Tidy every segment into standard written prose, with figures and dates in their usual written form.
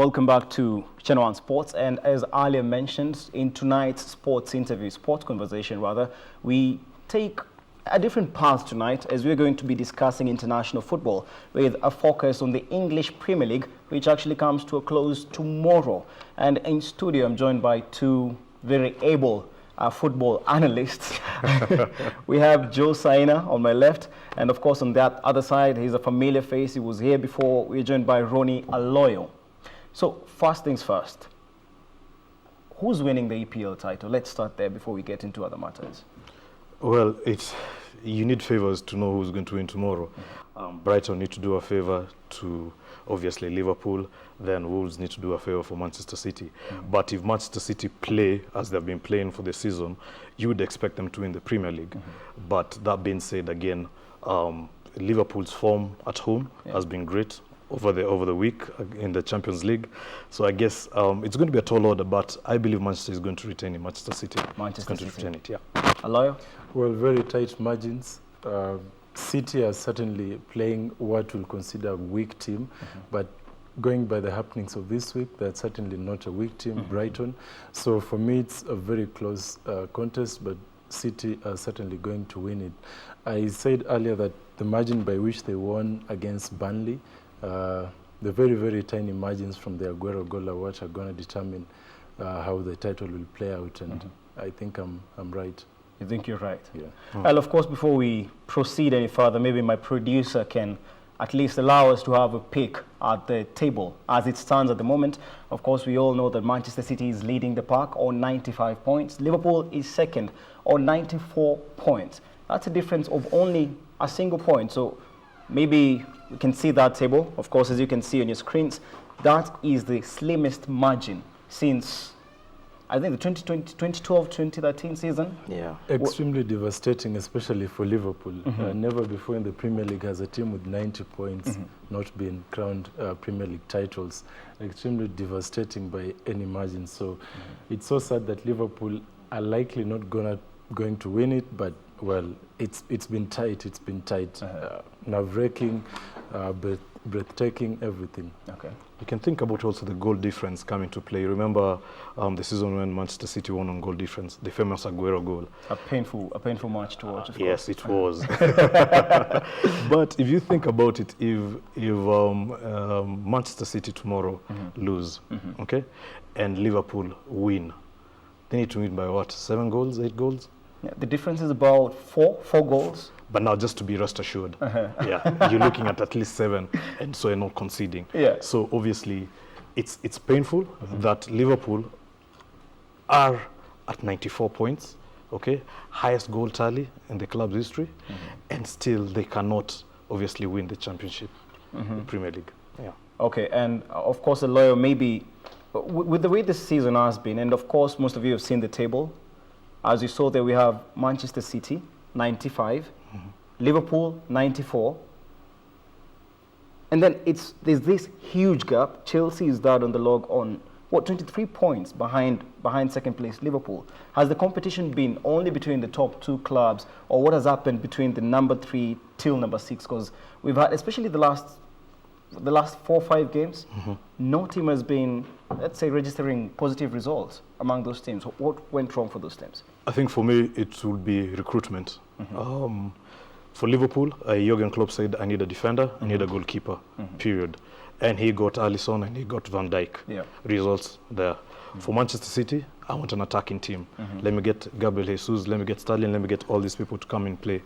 welcome back to Channel 1 Sports. And as earlier mentioned, in tonight's sports conversation, we take a different path tonight as we're going to be discussing international football with a focus on the English Premier League, which actually comes to a close tomorrow. And in studio, I'm joined by two very able football analysts. We have Joe Saina on my left, and of course on that other side, he's a familiar face. He was here before. We're joined by Ronnie Aloyo. So first things first, who's winning the EPL title? Let's start there before we get into other matters. Well, you need favours to know who's going to win tomorrow. Brighton need to do a favour to, obviously, Liverpool. Then Wolves need to do a favour for Manchester City. But if Manchester City play as they've been playing for the season, you would expect them to win the Premier League. But that being said, again, Liverpool's form at home has been great over the week in the Champions League. So I guess it's going to be a tall order, but I believe Manchester is going to retain it. Manchester City is going to retain it, yeah. Aloyo? Well, very tight margins. City are certainly playing what we'll consider a weak team, but going by the happenings of this week, they're certainly not a weak team, Brighton. So for me, it's a very close contest, but City are certainly going to win it. I said earlier that the margin by which they won against Burnley, the very, very tiny margins from the Aguero goal are what are going to determine how the title will play out, and I think I'm right. You think you're right? Yeah. Well, of course, before we proceed any further, maybe my producer can at least allow us to have a pick at the table as it stands at the moment. Of course, we all know that Manchester City is leading the pack on 95 points. Liverpool is second on 94 points. That's a difference of only a single point. So maybe we can see that table. Of course, as you can see on your screens, that is the slimmest margin since, I think, the 2012-2013 season. Yeah. Extremely devastating, especially for Liverpool. Never before in the Premier League has a team with 90 points not been crowned Premier League titles. Extremely devastating by any margin. So it's so sad that Liverpool are likely not going to win it, but well, it's been tight. It's been tight, nerve-wracking, breathtaking, everything. Okay. You can think about also the goal difference coming to play. Remember the season when Manchester City won on goal difference, the famous Aguero goal. A painful match to watch. Yes, it was. But if you think about it, if Manchester City tomorrow lose, okay, and Liverpool win, they need to win by what? 7 goals, 8 goals? Yeah, the difference is about four goals. But now, just to be rest assured, you're looking at least 7, and so you're not conceding. Yeah. So obviously, it's painful that Liverpool are at 94 points, okay, highest goal tally in the club's history, and still they cannot obviously win the championship, the Premier League. Yeah. Okay, and of course, Aloyo, maybe with the way this season has been, and of course, most of you have seen the table. As you saw there, we have Manchester City, 95, Liverpool, 94. And then there's this huge gap. Chelsea is third on the log on, 23 points behind second place Liverpool. Has the competition been only between the top 2 clubs, or what has happened between the number 3 till number 6? Because we've had, especially the last 4 or 5 games, no team has been, let's say, registering positive results among those teams. What went wrong for those teams? I think for me, it will be recruitment. For Liverpool, Jurgen Klopp said, I need a defender, I need a goalkeeper, period. And he got Alisson and he got Van Dijk. Yeah. Results there. For Manchester City, I want an attacking team. Let me get Gabriel Jesus, let me get Sterling, let me get all these people to come and play.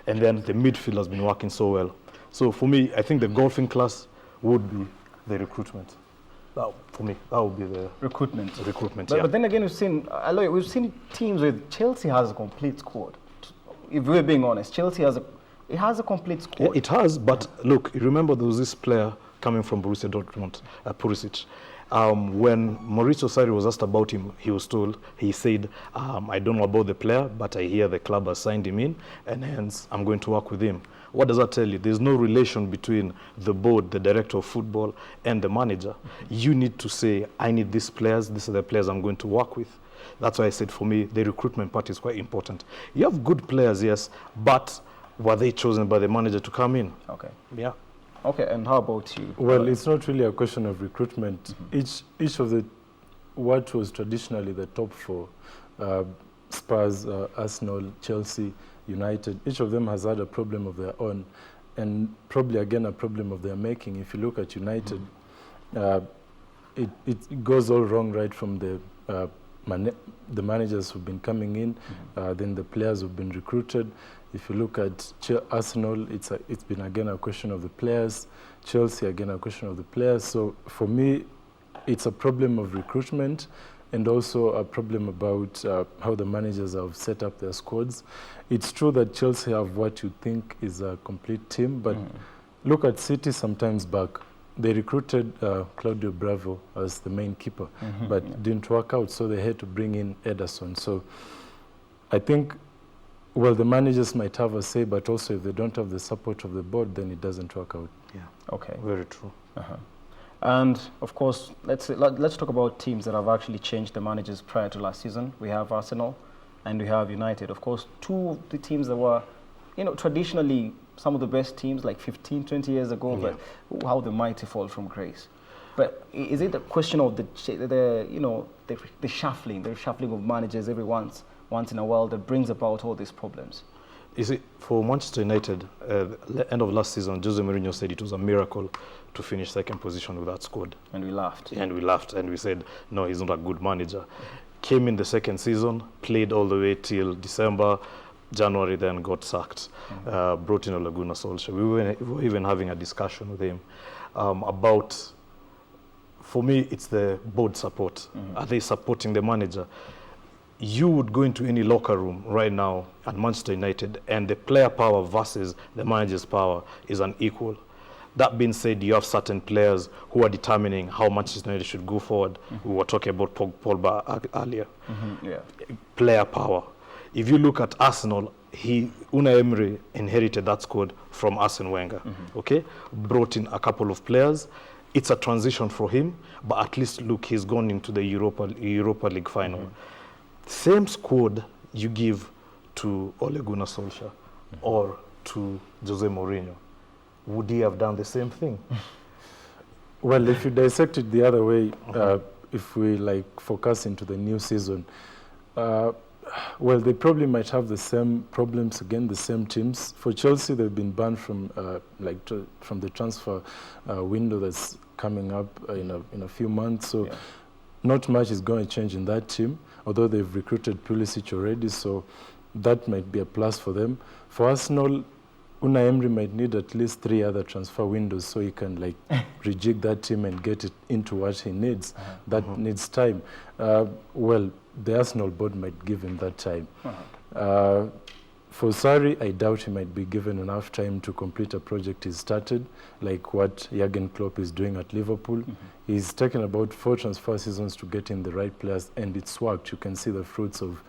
And then the midfield has been working so well. So for me, I think the golfing class would be the recruitment. For me, that would be the recruitment. But then again, we've seen teams with Chelsea has a complete squad. If we're being honest, Chelsea has a complete squad. Yeah, it has, but look, remember there was this player coming from Borussia Dortmund, Pulisic. When Mauricio Sarri was asked about him, he said, I don't know about the player, but I hear the club has signed him in, and hence I'm going to work with him. What does that tell you? There's no relation between the board, the director of football, and the manager. You need to say, I need these players, these are the players I'm going to work with. That's why I said, for me, the recruitment part is quite important. You have good players, yes, but were they chosen by the manager to come in? Okay. Yeah. Okay, and how about you? Well, it's not really a question of recruitment. Each of the what was traditionally the top four, Spurs, Arsenal, Chelsea, United, each of them has had a problem of their own, and probably again a problem of their making. If you look at United, it goes all wrong right from the managers who've been coming in, then the players who've been recruited. If you look at Arsenal, it's been again a question of the players. Chelsea, again a question of the players. So for me, it's a problem of recruitment and also a problem about how the managers have set up their squads. It's true that Chelsea have what you think is a complete team, but look at City sometimes back. They recruited Claudio Bravo as the main keeper, but it didn't work out, so they had to bring in Ederson. So I think, well, the managers might have a say, but also if they don't have the support of the board, then it doesn't work out. Yeah. Okay. Very true. And of course, let's talk about teams that have actually changed the managers prior to last season. We have Arsenal and we have United. Of course, two of the teams that were, traditionally some of the best teams like 15, 20 years ago, but how the mighty fall from grace. But is it a question of the shuffling of managers every once in a while that brings about all these problems? You see, for Manchester United, end of last season, Jose Mourinho said it was a miracle to finish second position with that squad. And we laughed. And we said, no, he's not a good manager. Came in the second season, played all the way till December, January, then got sacked. Brought in Ole Gunnar Solskjaer. We were even having a discussion with him about, for me, it's the board support. Are they supporting the manager? You would go into any locker room right now at Manchester United and the player power versus the manager's power is unequal. That being said, you have certain players who are determining how Manchester United should go forward. We were talking about Pogba earlier. Player power. If you look at Arsenal, Unai Emery inherited that squad from Arsene Wenger. Okay, brought in a couple of players. It's a transition for him, but at least look, he's gone into the Europa League final. Same squad you give to Ole Gunnar Solskjaer or to Jose Mourinho, would he have done the same thing? Well, if you dissect it the other way, if we focus into the new season, well, they probably might have the same problems again, the same teams. For Chelsea, they've been banned from from the transfer window that's coming up in a few months. So not much is going to change in that team, although they've recruited Pulisic already, so that might be a plus for them. For Arsenal, Unai Emery might need at least 3 other transfer windows so he can rejig that team and get it into what he needs. That needs time. Well, the Arsenal board might give him that time. For Sarri, I doubt he might be given enough time to complete a project he's started, like what Jurgen Klopp is doing at Liverpool. He's taken about 4 transfer seasons to get in the right players, and it's worked. You can see the fruits of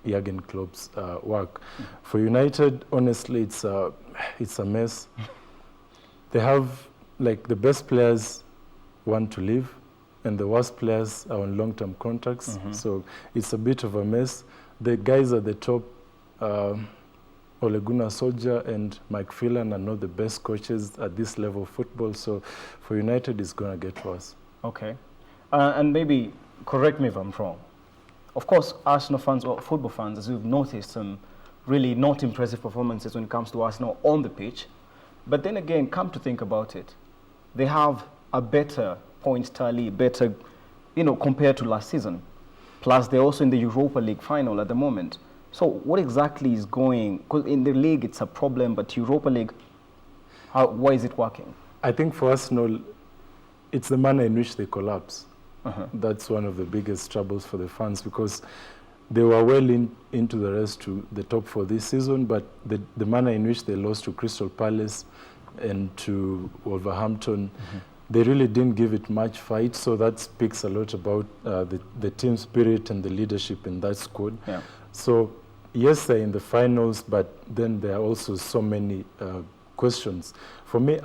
Jurgen Klopp's work. For United, honestly, it's a mess. They have, the best players want to leave, and the worst players are on long-term contracts. So it's a bit of a mess. The guys at the top, Ole Gunnar Solskjaer and Mike Phelan, are not the best coaches at this level of football. So for United, it's going to get worse. Okay. And maybe correct me if I'm wrong. Of course, Arsenal fans or football fans, as we've noticed, some really not impressive performances when it comes to Arsenal on the pitch. But then again, come to think about it, they have a better points tally, better, compared to last season. Plus, they're also in the Europa League final at the moment. So what exactly is going, because in the league it's a problem, but Europa League, why is it working? I think for Arsenal, it's the manner in which they collapse. That's one of the biggest troubles for the fans, because they were well into the race to the top for this season, but the manner in which they lost to Crystal Palace and to Wolverhampton, they really didn't give it much fight. So that speaks a lot about the team spirit and the leadership in that squad. So yes, they're in the finals, but then there are also so many questions. For me,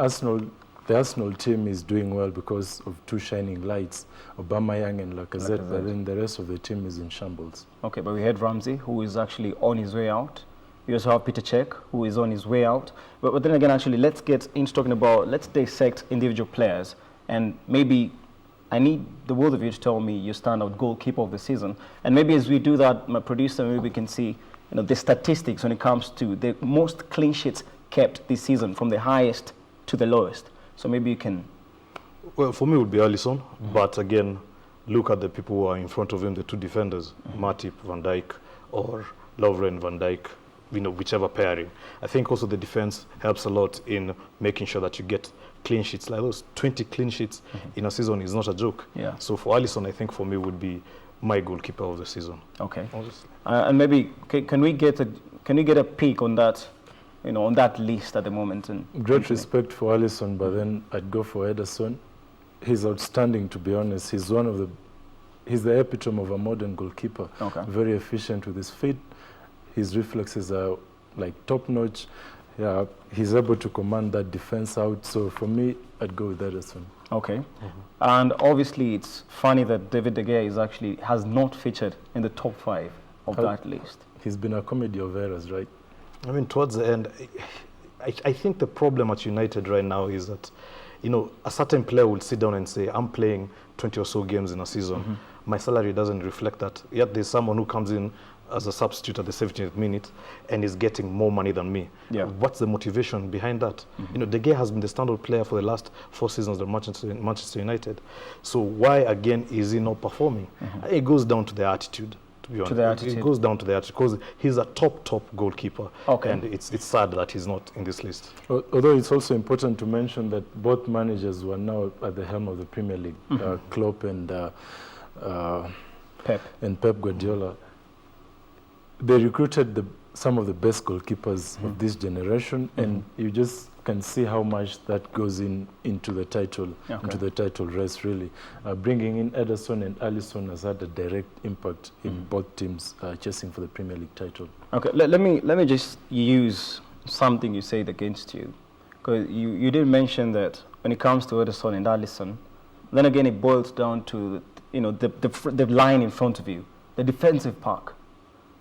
the Arsenal team is doing well because of 2 shining lights, Aubameyang and Lacazette, but then the rest of the team is in shambles. Okay, but we had Ramsey, who is actually on his way out. We also have Peter Cech, who is on his way out. But then again, actually, let's get into talking about, let's dissect individual players. And maybe I need the both of you to tell me your standout goalkeeper of the season. And maybe as we do that, my producer, maybe we can see the statistics when it comes to the most clean sheets kept this season, from the highest to the lowest. So maybe you can... Well, for me, it would be Alisson. But again, look at the people who are in front of him, the two defenders, Matip, Van Dijk, or Lovren, Van Dijk, whichever pairing. I think also the defense helps a lot in making sure that you get clean sheets. Like those 20 clean sheets in a season is not a joke. Yeah. So for Alisson, I think for me would be my goalkeeper of the season. Okay. And maybe can we get a peek on that, on that list at the moment? And great respect for Alisson, but then I'd go for Ederson. He's outstanding, to be honest. He's the epitome of a modern goalkeeper. Okay. Very efficient with his feet. His reflexes are like top notch. Yeah, he's able to command that defense out. So for me, I'd go with Ederson. Okay. And obviously, it's funny that David De Gea has not featured in the top 5 of that list. He's been a comedy of errors, right? I mean, towards the end, I think the problem at United right now is that, a certain player will sit down and say, I'm playing 20 or so games in a season. My salary doesn't reflect that. Yet there's someone who comes in as a substitute at the 17th minute and is getting more money than me. Yeah. What's the motivation behind that? De Gea has been the standout player for the last 4 seasons at Manchester United. So why, again, is he not performing? It goes down to the attitude, to be honest. It goes down to the attitude, because he's a top goalkeeper. Okay. And it's sad that he's not in this list. Although it's also important to mention that both managers who are now at the helm of the Premier League, Klopp and Pep Guardiola, they recruited some of the best goalkeepers of this generation, and you just can see how much that goes into the title, into the title race, really. Bringing in Ederson and Alisson has had a direct impact in both teams chasing for the Premier League title. Okay, let me just use something you said against you, because you did mention that when it comes to Ederson and Alisson, then again it boils down to the line in front of you, the defensive park.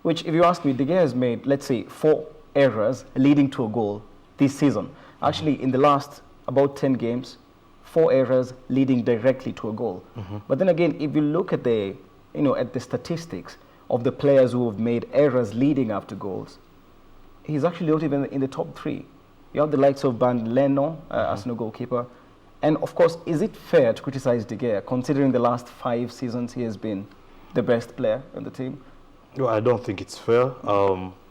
Which, if you ask me, De Gea has made, let's say, 4 errors leading to a goal this season. Actually, in the last about 10 games, 4 errors leading directly to a goal. But then again, if you look at the statistics of the players who have made errors leading after goals, he's actually not even in the top 3. You have the likes of Bernd Leno, Arsenal goalkeeper. And of course, is it fair to criticize De Gea, considering the last 5 seasons he has been the best player in the team? No, I don't think it's fair.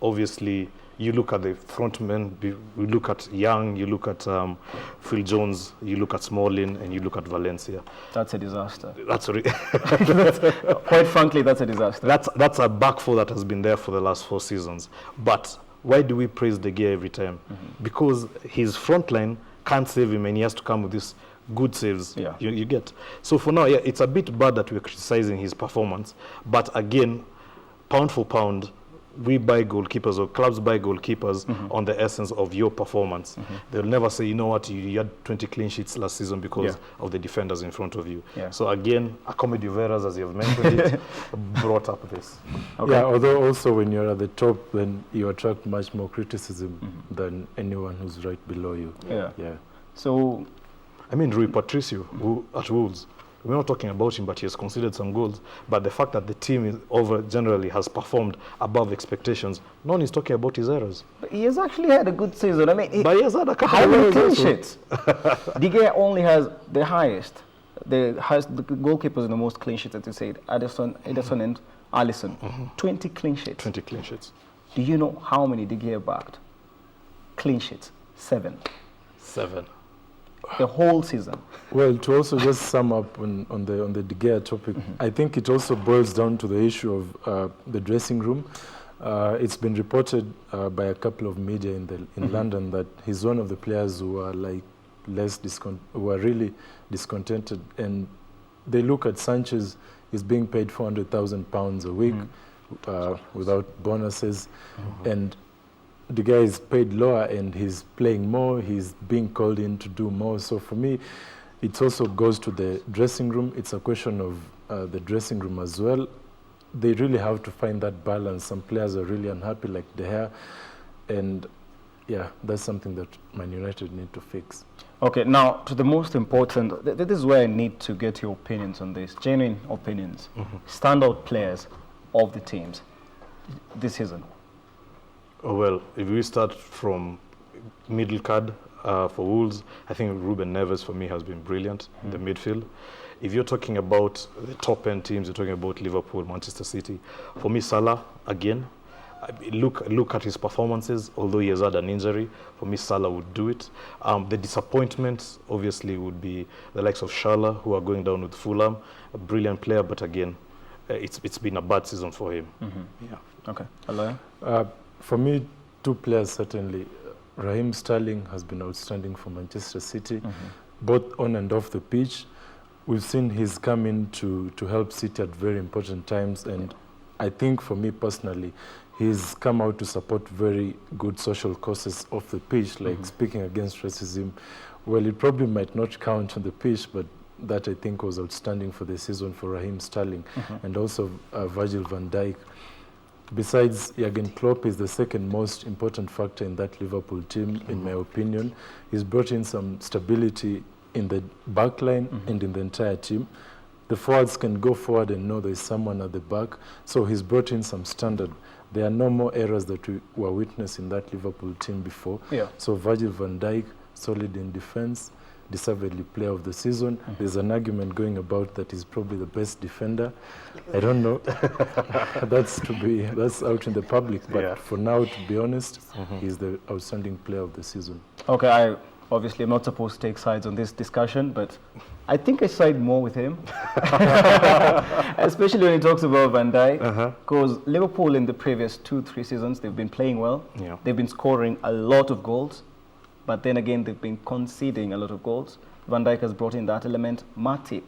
Obviously, you look at the front men, you look at Young, you look at Phil Jones, you look at Smalling, and you look at Valencia. That's a disaster. Quite frankly, that's a disaster. That's a back four that has been there for the last 4 seasons. But why do we praise De Gea every time? Because his front line can't save him, and he has to come with this good saves. You get. So for now, it's a bit bad that we're criticizing his performance. But again, pound for pound, we buy goalkeepers, or clubs buy goalkeepers on the essence of your performance. They'll never say, you know what, you had 20 clean sheets last season because of the defenders in front of you. So again, a comedy of errors, as you have mentioned it, brought up this. Yeah, although also when you're at the top, then you attract much more criticism than anyone who's right below you. So, I mean, Rui Patricio, who at Wolves, we're not talking about him, but he has conceded some goals. But the fact that the team generally has performed above expectations, no one is talking about his errors. But he has actually had a good season. I mean, but he has had a couple how of many errors clean also. sheets? De Gea only has the highest. The goalkeepers in the most clean sheets, as you said, Ederson and Alisson. 20 clean sheets. 20 clean sheets. Do you know how many De Gea backed? Clean sheets. 7. 7. The whole season. Well, to also just sum up on the De Gea topic, I think it also boils down to the issue of the dressing room. It's been reported by a couple of media in London that he's one of the players who are who are really discontented, and they look at Sanchez. He's being paid £400,000 a week without bonuses, and the guy is paid lower and he's playing more, he's being called in to do more. So for me, it also goes to the dressing room. It's a question of the dressing room as well. They really have to find that balance. Some players are really unhappy, like De Gea. And yeah, that's something that Man United need to fix. Okay, now to the most important, this is where I need to get your opinions on this, genuine opinions. Standout players of the teams this season. Oh, well, if we start from middle card for Wolves, I think Ruben Neves for me has been brilliant in the midfield. If you're talking about the top end teams, you're talking about Liverpool, Manchester City. For me, Salah, again, look at his performances, although he has had an injury. For me, Salah would do it. The disappointments, obviously, would be the likes of Shala, who are going down with Fulham. A brilliant player, but again, it's been a bad season for him. Yeah. Okay. Hello. For me, two players certainly. Raheem Sterling has been outstanding for Manchester City, both on and off the pitch. We've seen he's come in to help City at very important times, and I think for me personally, he's come out to support very good social causes off the pitch, like speaking against racism. Well, it probably might not count on the pitch, but that I think was outstanding for the season for Raheem Sterling, and also Virgil van Dijk. Besides, Jurgen Klopp is the second most important factor in that Liverpool team, in my opinion. He's brought in some stability in the back line and in the entire team. The forwards can go forward and know there's someone at the back. So he's brought in some standard. There are no more errors that we were witnessing in that Liverpool team before. Yeah. So Virgil van Dijk, solid in defense, deservedly player of the season. There's an argument going about that he's probably the best defender. I don't know. That's out in the public. But for now, to be honest, he's the outstanding player of the season. Okay, I obviously am not supposed to take sides on this discussion, but I think I side more with him, especially when he talks about Van Dijk, because Liverpool in the previous 2-3 seasons, they've been playing well. Yeah. They've been scoring a lot of goals, but then again, they've been conceding a lot of goals. Van Dijk has brought in that element. Matip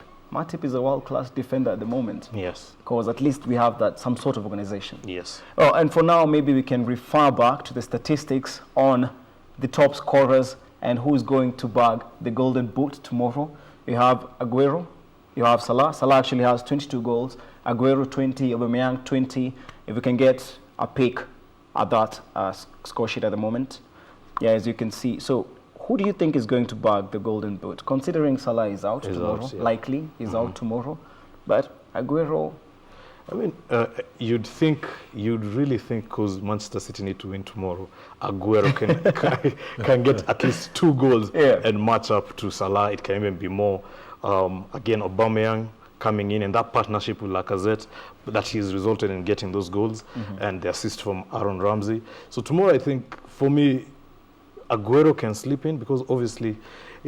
is a world-class defender at the moment. Yes. Because at least we have that some sort of organization. Yes. Oh, and for now, maybe we can refer back to the statistics on the top scorers and who's going to bag the Golden Boot tomorrow. You have Aguero, you have Salah. Salah actually has 22 goals. Aguero 20, Aubameyang 20. If we can get a pick at that score sheet at the moment. Yeah, as you can see. So who do you think is going to bag the Golden Boot? Considering Salah is out tomorrow, likely is out tomorrow. But Aguero... I mean, you'd really think, because Manchester City need to win tomorrow, Aguero can get at least 2 goals and match up to Salah. It can even be more. Again, Aubameyang coming in, and that partnership with Lacazette, that he's resulted in getting those goals, and the assist from Aaron Ramsey. So tomorrow, I think, for me, Aguero can slip in, because obviously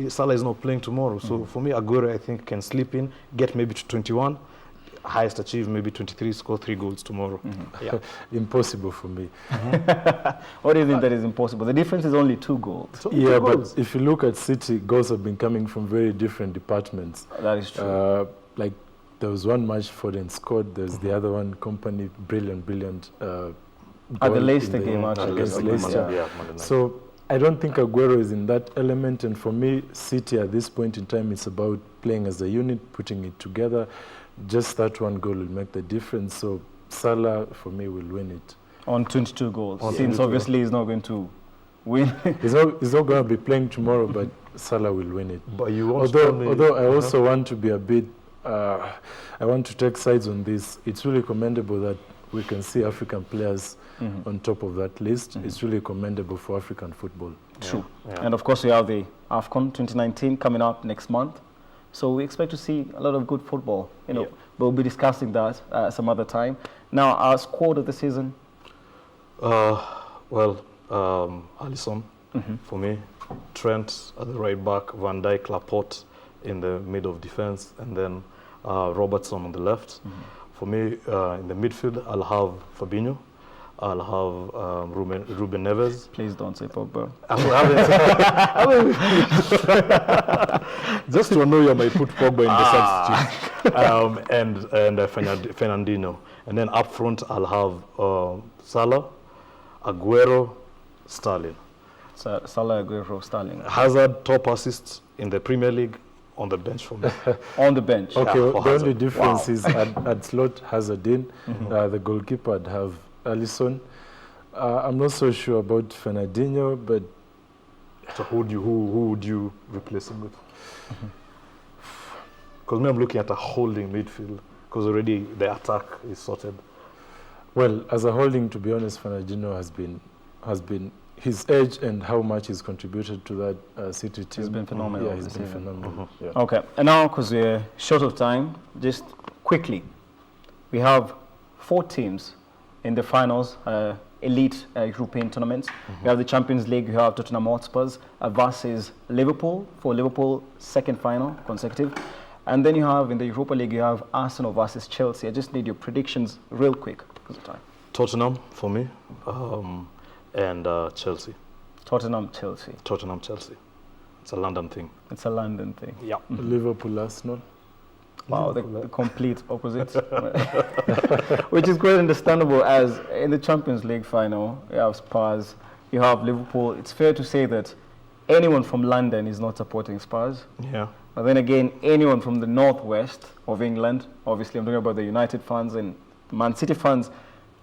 Salah is not playing tomorrow. So for me, Aguero, I think, can slip in, get maybe to 21. Highest achieve maybe 23, score 3 goals tomorrow. Yeah. Impossible for me. What do you think that is impossible? The difference is only 2 goals. So yeah, but if you look at City, goals have been coming from very different departments. That is true. Like there was one match Foden scored. There's the other one, Company, brilliant. At the Leicester game, actually. Against Leicester. So I don't think Aguero is in that element. And for me, City at this point in time, it's about playing as a unit, putting it together. Just that one goal will make the difference. So Salah, for me, will win it. On 22 goals. Since obviously he's not going to win. He's not going to be playing tomorrow, but Salah will win it. But you although I also want to be a bit, I want to take sides on this. It's really commendable that we can see African players on top of that list. It's really commendable for African football. True. Yeah. And of course, we have the AFCON 2019 coming up next month. So we expect to see a lot of good football. But we'll be discussing that some other time. Now, our squad of the season? Alisson for me, Trent at the right back, Van Dijk, Laporte in the middle of defense, and then Robertson on the left. For me, in the midfield, I'll have Fabinho. I'll have Ruben Neves. Please don't say Pogba. Just to annoy you, I might put Pogba in the substitute. And Fernandinho. And then up front, I'll have Salah, Aguero, Sterling. Salah, Aguero, Sterling. Hazard, top assists in the Premier League, on the bench for me. On the bench. Okay, the only difference is I'd slot Hazard in. The goalkeeper I'd have Alisson. I'm not so sure about Fernandinho, but So who would you replace him with? Because I'm looking at a holding midfield, because already the attack is sorted. well, as a holding, to be honest, Fernandinho has been his age and how much he's contributed to that City team. He's been phenomenal Yeah, he's this been season. phenomenal. Yeah. Okay, and now, because we're short of time, just quickly, we have 4 teams in the finals, elite European tournaments. We have the Champions League, you have Tottenham Hotspurs versus Liverpool, for Liverpool second final consecutive. And then you have, in the Europa League, you have Arsenal versus Chelsea. I just need your predictions real quick, because of time. Tottenham for me, and Chelsea. Tottenham, Chelsea. Tottenham, Chelsea. It's a London thing. It's a London thing. Yeah. Liverpool, Arsenal. Wow, the complete opposite. Which is quite understandable, as in the Champions League final, you have Spurs, you have Liverpool. It's fair to say that anyone from London is not supporting Spurs. Yeah. But then again, anyone from the northwest of England, obviously I'm talking about the United fans and Man City fans,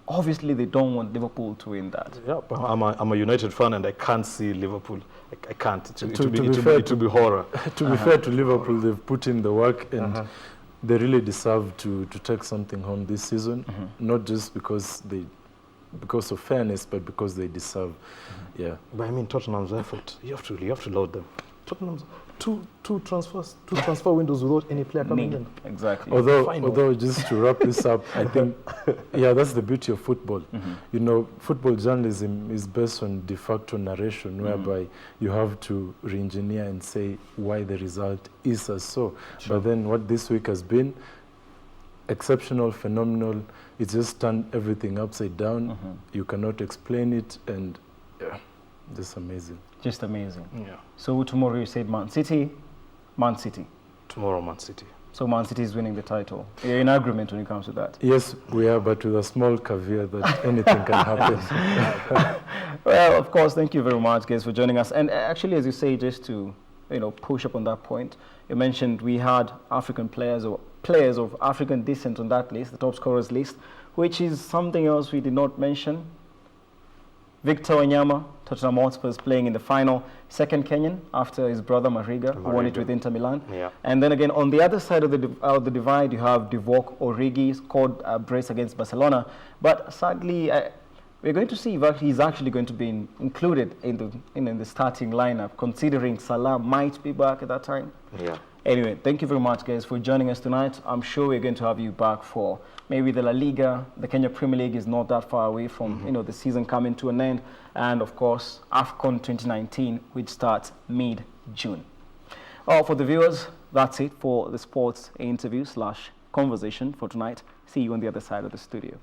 obviously they don't want Liverpool to win that. Yeah, but I'm a United fan and I can't see Liverpool. I can't. It will be horror. To be fair to Liverpool, they've put in the work and they really deserve to take something home this season, not just because of fairness, but because they deserve. Yeah. But I mean, Tottenham's effort. You have to load them. Tottenham's two transfer windows without any player coming in. Exactly. Although just to wrap this up, I think, yeah, that's the beauty of football. You know, football journalism is based on de facto narration, whereby you have to re-engineer and say why the result is as so. Sure. But then what this week has been, exceptional, phenomenal. It just turned everything upside down. You cannot explain it, and yeah, just amazing. Just amazing. Yeah. So tomorrow you said Man City. Tomorrow, Man City. So Man City is winning the title. You're in agreement when it comes to that? Yes, we are, but with a small caveat that anything can happen. Well, of course, thank you very much, guys, for joining us. And actually, as you say, just to push up on that point, you mentioned we had African players or players of African descent on that list, the top scorers list, which is something else we did not mention. Victor Wanyama, Tottenham Hotspurs, playing in the final, second Kenyan after his brother Mariga, who won it with Inter Milan. Yeah. And then again, on the other side of the divide, you have Divock Origi, scored a brace against Barcelona. But sadly, we're going to see if he's actually going to be included in the starting lineup, considering Salah might be back at that time. Yeah. Anyway, thank you very much, guys, for joining us tonight. I'm sure we're going to have you back for maybe the La Liga. The Kenya Premier League is not that far away from the season coming to an end. And, of course, AFCON 2019, which starts mid-June. For the viewers, that's it for the sports interview / conversation for tonight. See you on the other side of the studio.